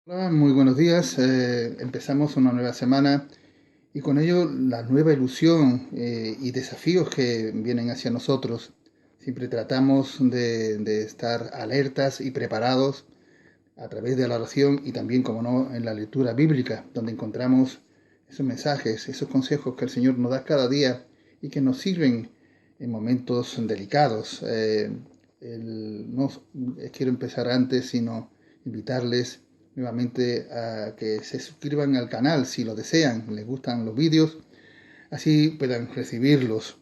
Hola, muy buenos días. Empezamos una nueva semana y con ello la nueva ilusión y desafíos que vienen hacia nosotros. Siempre tratamos de estar alertas y preparados a través de la oración y también, como no, en la lectura bíblica, donde encontramos esos mensajes, esos consejos que el Señor nos da cada día y que nos sirven en momentos delicados. No quiero empezar antes, sino invitarles nuevamente a que se suscriban al canal si lo desean, les gustan los vídeos, así puedan recibirlos.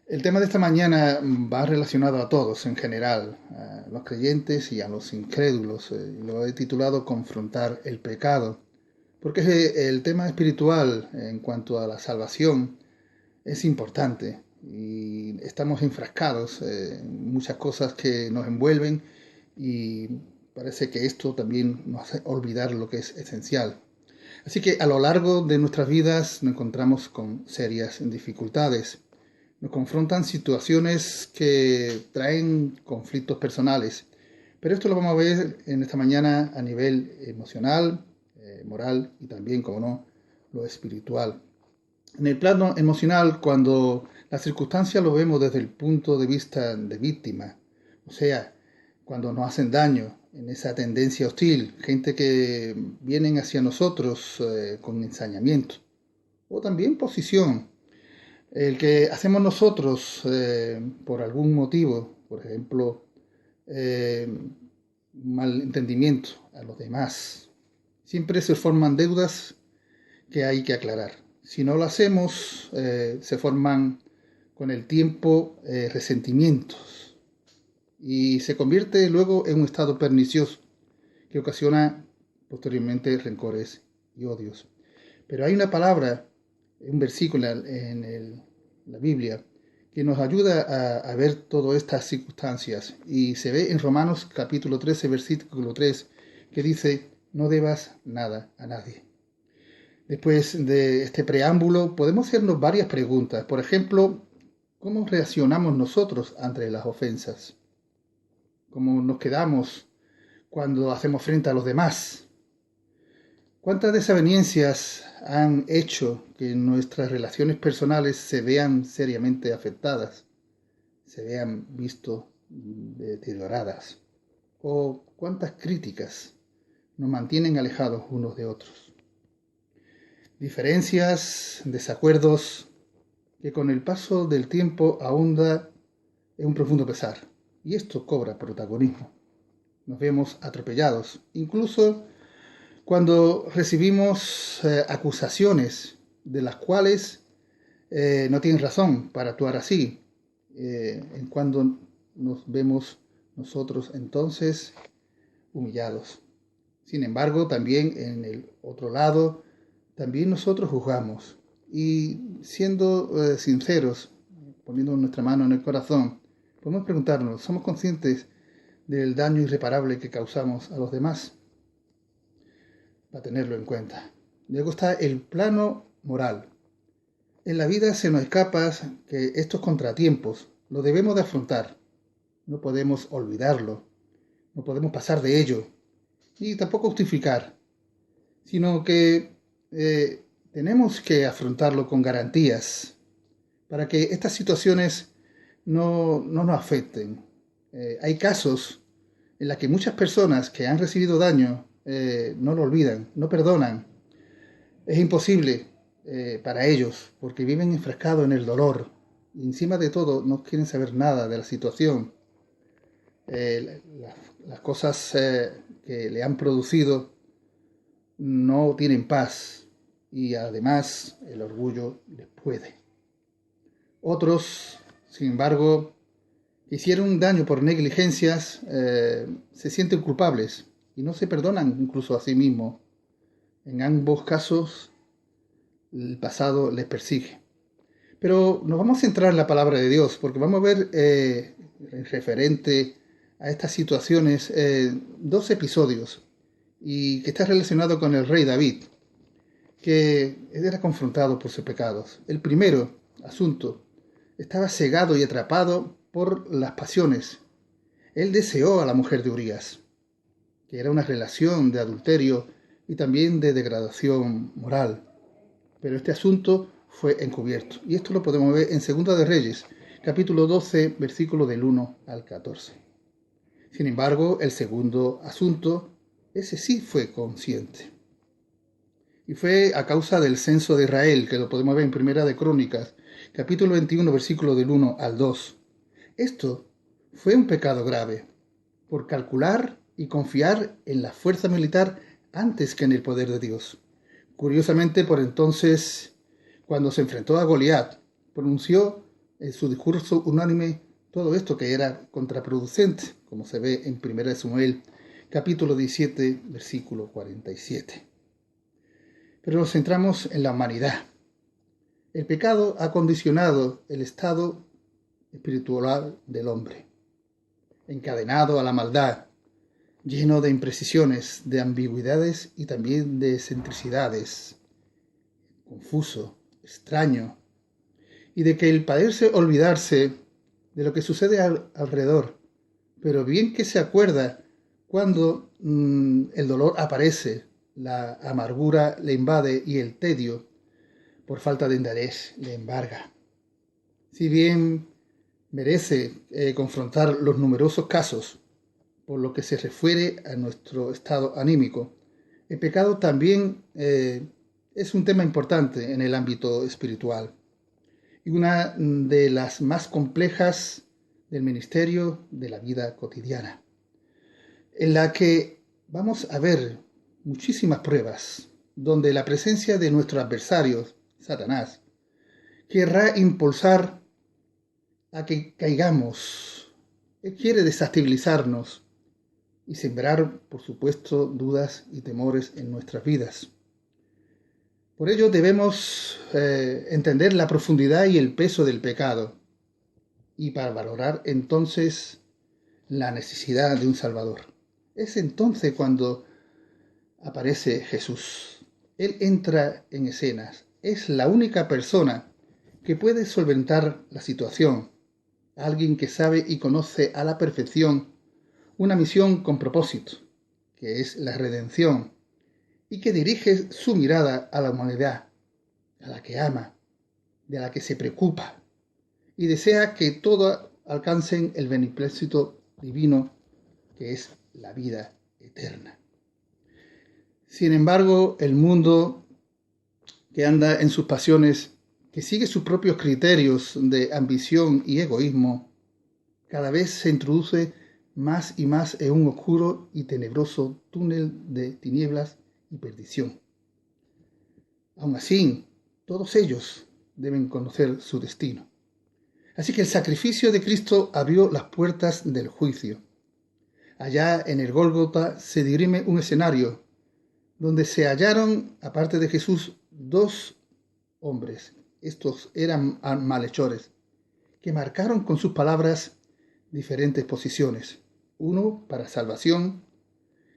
El tema de esta mañana va relacionado a todos en general, a los creyentes y a los incrédulos. Lo he titulado Confrontar el pecado, porque el tema espiritual en cuanto a la salvación es importante y estamos enfrascados en muchas cosas que nos envuelven y parece que esto también nos hace olvidar lo que es esencial. Así que a lo largo de nuestras vidas nos encontramos con serias dificultades. Nos confrontan situaciones que traen conflictos personales. Pero esto lo vamos a ver en esta mañana a nivel emocional, moral y también, como no, lo espiritual. En el plano emocional, cuando las circunstancias lo vemos desde el punto de vista de víctima, o sea, cuando nos hacen daño, en esa tendencia hostil, gente que vienen hacia nosotros con ensañamiento, o también posición, el que hacemos nosotros por algún motivo, por ejemplo, eh, mal entendimiento a los demás. Siempre se forman deudas que hay que aclarar. Si no lo hacemos, se forman con el tiempo resentimientos y se convierte luego en un estado pernicioso que ocasiona posteriormente rencores y odios. Pero hay una palabra, un versículo la Biblia que nos ayuda a ver todas estas circunstancias y se ve en Romanos capítulo 13, versículo 3, que dice, no debas nada a nadie. Después de este preámbulo, podemos hacernos varias preguntas. Por ejemplo, ¿cómo reaccionamos nosotros ante las ofensas? ¿Cómo nos quedamos cuando hacemos frente a los demás? ¿Cuántas desavenencias han hecho que nuestras relaciones personales se vean seriamente afectadas, se vean visto deterioradas? ¿O cuántas críticas nos mantienen alejados unos de otros? Diferencias, desacuerdos, que con el paso del tiempo ahonda en un profundo pesar. Y esto cobra protagonismo. Nos vemos atropellados, incluso cuando recibimos acusaciones de las cuales no tienen razón para actuar así, en cuando nos vemos nosotros entonces humillados. Sin embargo, también en el otro lado, también nosotros juzgamos y siendo sinceros, poniendo nuestra mano en el corazón, podemos preguntarnos, ¿somos conscientes del daño irreparable que causamos a los demás? Para tenerlo en cuenta. Luego está el plano moral. En la vida se nos escapa que estos contratiempos los debemos de afrontar. No podemos olvidarlo, no podemos pasar de ello, ni tampoco justificar, sino que tenemos que afrontarlo con garantías para que estas situaciones no nos afecten. Hay casos en los que muchas personas que han recibido daño no lo olvidan, no perdonan. Es imposible para ellos porque viven enfrascados en el dolor y encima de todo no quieren saber nada de la situación. Las cosas que le han producido no tienen paz y además el orgullo les puede. Otros, sin embargo, que hicieron daño por negligencias, se sienten culpables y no se perdonan incluso a sí mismos. En ambos casos, el pasado les persigue. Pero nos vamos a centrar en la palabra de Dios, porque vamos a ver referente a estas situaciones dos episodios y que está relacionado con el rey David, que era confrontado por sus pecados. El primero asunto, estaba cegado y atrapado por las pasiones. Él deseó a la mujer de Urías, que era una relación de adulterio y también de degradación moral. Pero este asunto fue encubierto. Y esto lo podemos ver en Segunda de Reyes, capítulo 12, versículo del 1 al 14. Sin embargo, el segundo asunto, ese sí fue consciente. Y fue a causa del censo de Israel, que lo podemos ver en Primera de Crónicas, capítulo 21, versículo del 1 al 2. Esto fue un pecado grave, por calcular y confiar en la fuerza militar antes que en el poder de Dios. Curiosamente, por entonces, cuando se enfrentó a Goliat, pronunció en su discurso unánime todo esto que era contraproducente, como se ve en 1 Samuel, capítulo 17, versículo 47. Pero nos centramos en la humanidad. El pecado ha condicionado el estado espiritual del hombre, encadenado a la maldad, lleno de imprecisiones, de ambigüedades y también de excentricidades, confuso, extraño, y de que el padecer olvidarse de lo que sucede alrededor, pero bien que se acuerda cuando el dolor aparece, la amargura le invade y el tedio, por falta de interés, le embarga. Si bien merece confrontar los numerosos casos por lo que se refiere a nuestro estado anímico, el pecado también es un tema importante en el ámbito espiritual y una de las más complejas del ministerio de la vida cotidiana, en la que vamos a ver muchísimas pruebas donde la presencia de nuestro adversario, Satanás, querrá impulsar a que caigamos. Él quiere desestabilizarnos y sembrar, por supuesto, dudas y temores en nuestras vidas. Por ello debemos entender la profundidad y el peso del pecado y para valorar entonces la necesidad de un Salvador. Es entonces cuando aparece Jesús. Él entra en escenas. Es la única persona que puede solventar la situación. Alguien que sabe y conoce a la perfección una misión con propósito, que es la redención, y que dirige su mirada a la humanidad, a la que ama, de la que se preocupa, y desea que todos alcancen el beneplácito divino, que es la vida eterna. Sin embargo, el mundo que anda en sus pasiones, que sigue sus propios criterios de ambición y egoísmo, cada vez se introduce más y más en un oscuro y tenebroso túnel de tinieblas y perdición. Aun así, todos ellos deben conocer su destino. Así que el sacrificio de Cristo abrió las puertas del juicio. Allá en el Gólgota se dirime un escenario donde se hallaron, aparte de Jesús, dos hombres. Estos eran malhechores, que marcaron con sus palabras diferentes posiciones. Uno para salvación,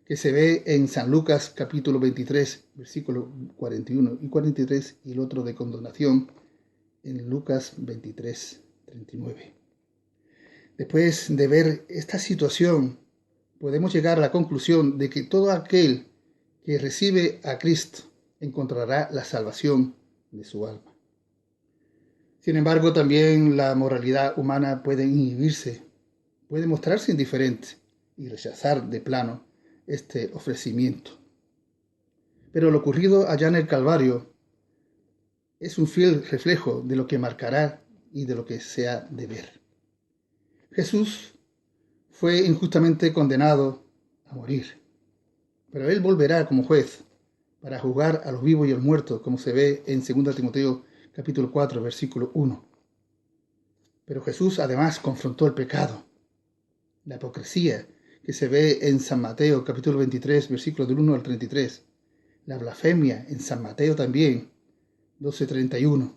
que se ve en San Lucas capítulo 23, versículos 41 y 43, y el otro de condenación en Lucas 23, 39. Después de ver esta situación, podemos llegar a la conclusión de que todo aquel que recibe a Cristo encontrará la salvación de su alma. Sin embargo, también la moralidad humana puede inhibirse, puede mostrarse indiferente y rechazar de plano este ofrecimiento. Pero lo ocurrido allá en el Calvario es un fiel reflejo de lo que marcará y de lo que se ha de ver. Jesús fue injustamente condenado a morir, pero Él volverá como juez para juzgar a los vivos y a los muertos, como se ve en 2 Timoteo capítulo 4, versículo 1. Pero Jesús además confrontó el pecado, la hipocresía, que se ve en San Mateo capítulo 23, versículos del 1 al 33, la blasfemia en San Mateo también, 12:31,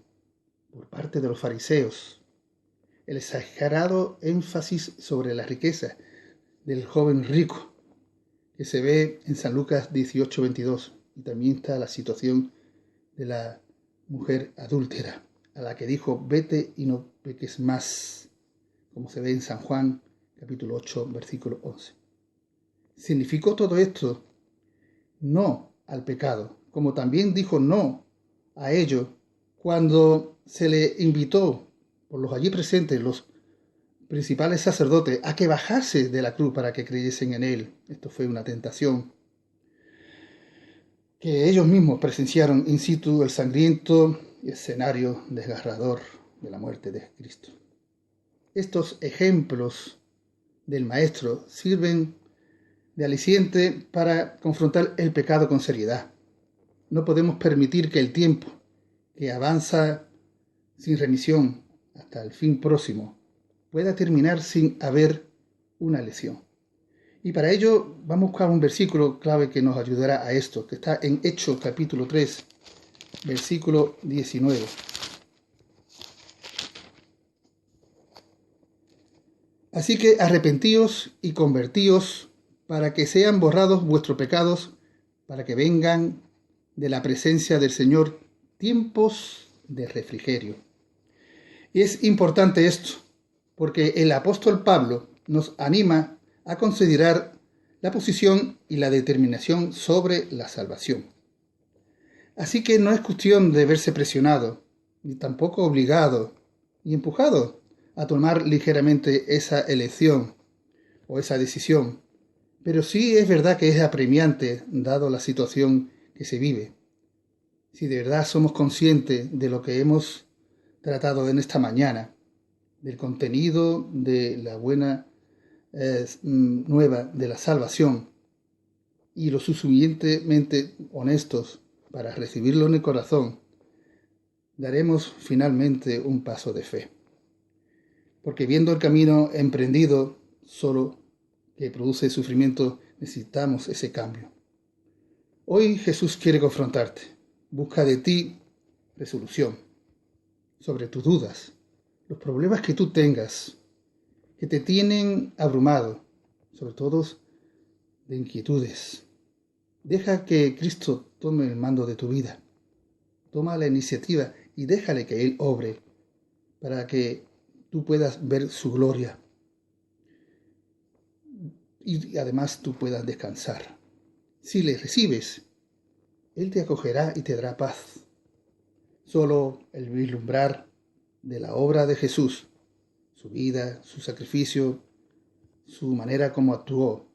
por parte de los fariseos, el exagerado énfasis sobre la riqueza del joven rico, que se ve en San Lucas 18:22, y también está la situación de la mujer adúltera, a la que dijo, vete y no peques más, como se ve en San Juan capítulo 8, versículo 11. significó todo esto no al pecado, como también dijo no a ello cuando se le invitó por los allí presentes, los principales sacerdotes, a que bajase de la cruz para que creyesen en él. Esto fue una tentación que ellos mismos presenciaron in situ el sangriento escenario desgarrador de la muerte de Cristo. Estos ejemplos del Maestro sirven de aliciente para confrontar el pecado con seriedad. No podemos permitir que el tiempo, que avanza sin remisión hasta el fin próximo, pueda terminar sin haber una lección. Y para ello vamos a buscar un versículo clave que nos ayudará a esto, que está en Hechos capítulo 3, versículo 19. Así que arrepentíos y convertíos para que sean borrados vuestros pecados, para que vengan de la presencia del Señor tiempos de refrigerio. Y es importante esto, porque el apóstol Pablo nos anima a considerar la posición y la determinación sobre la salvación. Así que no es cuestión de verse presionado, ni tampoco obligado y empujado a tomar ligeramente esa elección o esa decisión, pero sí es verdad que es apremiante dado la situación que se vive. Si de verdad somos conscientes de lo que hemos tratado en esta mañana, del contenido de la buena nueva de la salvación, y lo suficientemente honestos para recibirlo en el corazón, daremos finalmente un paso de fe. Porque viendo el camino emprendido solo que produce sufrimiento, necesitamos ese cambio. Hoy Jesús quiere confrontarte. Busca de ti resolución sobre tus dudas, los problemas que tú tengas, que te tienen abrumado, sobre todo de inquietudes. Deja que Cristo tome el mando de tu vida. Toma la iniciativa y déjale que Él obre para que tú puedas ver su gloria y además tú puedas descansar. Si le recibes, Él te acogerá y te dará paz. Solo el vislumbrar de la obra de Jesús, su vida, su sacrificio, su manera como actuó,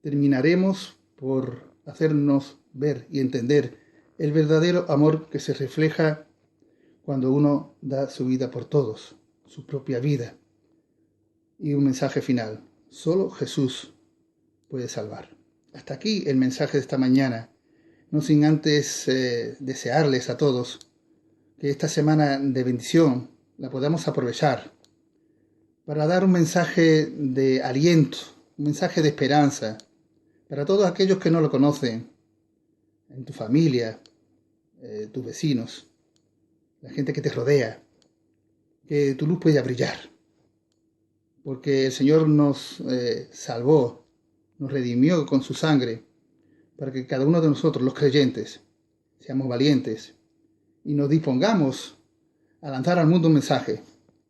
terminaremos por hacernos ver y entender el verdadero amor que se refleja cuando uno da su vida por todos, su propia vida. Y un mensaje final: solo Jesús puede salvar. Hasta aquí el mensaje de esta mañana, no sin antes desearles a todos que esta semana de bendición la podamos aprovechar para dar un mensaje de aliento, un mensaje de esperanza para todos aquellos que no lo conocen, en tu familia, tus vecinos, la gente que te rodea, que tu luz pueda brillar, porque el Señor nos salvó, nos redimió con su sangre, para que cada uno de nosotros, los creyentes, seamos valientes y nos dispongamos a lanzar al mundo un mensaje: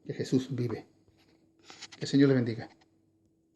que Jesús vive. Que el Señor le bendiga.